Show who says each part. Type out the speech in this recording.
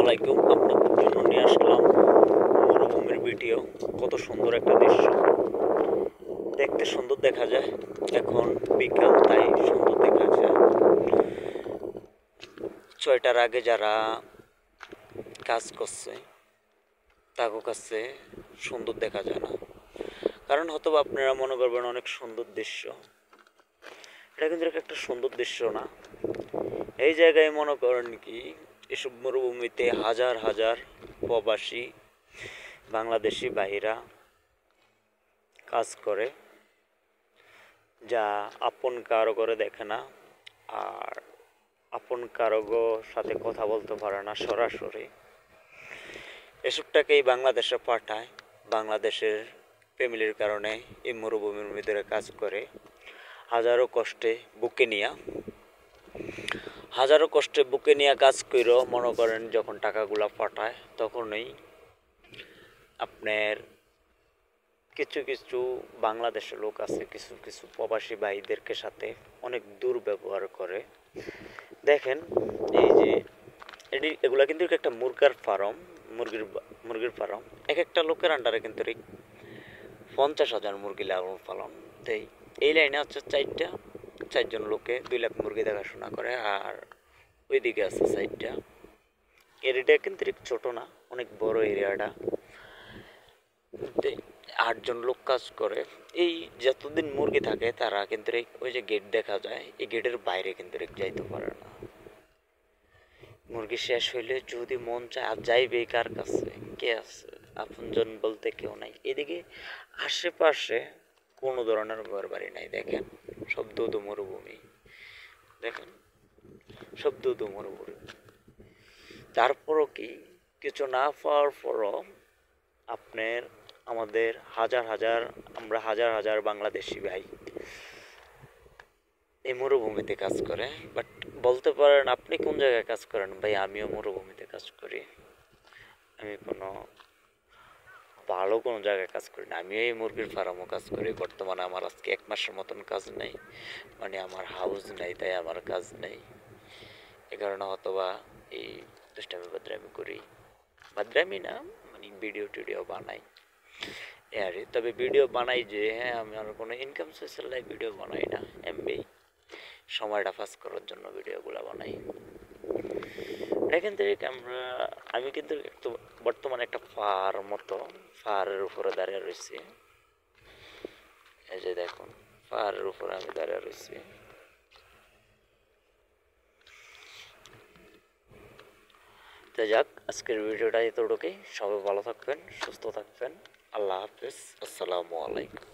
Speaker 1: আলাইকুম। আপনাদের জন্য নিয়ে আসলাম মরুভূমির ভিডিও। কত সুন্দর একটা দৃশ্য, দেখতে সুন্দর দেখা যায়। এখন বিকাল, তাই সুন্দর দেখা যায়। 6টার আগে যারা কাজ করছে তাদের কাছে সুন্দর দেখা যায় না, কারণ হয়তো আপনারা মনে করবেন অনেক সুন্দর দৃশ্য। এটা কিন্তু একটা সুন্দর দৃশ্য না। এই জায়গায় মনে করেন কি, এসব মরুভূমিতে হাজার হাজার প্রবাসী বাংলাদেশি ভাইরা কাজ করে, যা আপন কারো করে দেখে না, আর আপন কারো সাথে কথা বলতে পারে না সরাসরি। এসবটাকেই বাংলাদেশে পাঠায়। বাংলাদেশের ফ্যামিলির কারণে এই মরুভূমির ভিতরে কাজ করে, হাজারো কষ্টে বুকে নিয়ে কাজ করেও মনে করেন যখন টাকাগুলা পাঠায়, তখনই আপনার কিছু কিছু বাংলাদেশের লোক আছে, কিছু কিছু প্রবাসী ভাইদেরকে সাথে অনেক দুর্ব্যবহার করে। দেখেন, এই যে এগুলা কিন্তু একটা মুরগির ফার্ম। এক একটা লোকের আন্ডারে কিন্তু 50,000 মুরগি লালন পালন দেয়। এই লাইনে হচ্ছে চারজন লোকে 2 লাখ মুরগি দেখাশোনা করে, আর ওইদিকে আছে 4টা। এরিয়াটা কিন্তু ছোট না, অনেক বড় এরিয়াটা। 8জন লোক কাজ করে। এই যতদিন মুরগি থাকে তারা কিন্তু ওই যে গেট দেখা যায়, এই গেটের বাইরে কিন্তু যাইতে পারে না। মুরগি শেষ হইলে যদি মন চায় আর যাইবে কার কাছে, কে আছে? আপনজন বলতে কেউ নাই। এদিকে আশেপাশে কোনো ধরনের ঘর বাড়ি নাই। দেখেন, সব দুধ মরুভূমি। দেখেন, সব দুধ মরুভূমি। তারপরও কি কিছু না পাওয়ার পরও আপনার আমরা হাজার হাজার বাংলাদেশি ভাই এই মরুভূমিতে কাজ করে। বাট বলতে পারেন আপনি কোন জায়গায় কাজ করেন? ভাই, আমিও মরুভূমিতে কাজ করি। আমি ভালো কোনো জায়গায় কাজ করি না। আমি এই মুরগির ফার্মও কাজ করি। বর্তমানে আমার আজকে 1 মাসের মতন কাজ নেই, মানে আমার হাউস নেই, তাই আমার কাজ নেই। এ কারণে হয়তোবা এই দুষ্টামি বাদরামি করি। বাদরামি না, মানে ভিডিও টিডিও বানাই আর। তবে ভিডিও বানাই যে, হ্যাঁ, আমি আর কোনো ইনকাম সোর্সের লাই ভিডিও বানাই না। এমবি সময়টা পাস করার জন্য ভিডিওগুলো বানাই। দেখেন তো, আমি কিন্তু একটু বর্তমানে একটা পাহাড়ের উপরে দাঁড়িয়ে রয়েছি। এই যে দেখুন, পাহাড়ের উপরে আমি দাঁড়িয়ে রয়েছি। তো যাক, আজকের ভিডিওটা এতটুকুই। সবাই ভালো থাকবেন, সুস্থ থাকবেন। আল্লাহ হাফেজ, আসসালামু আলাইকুম।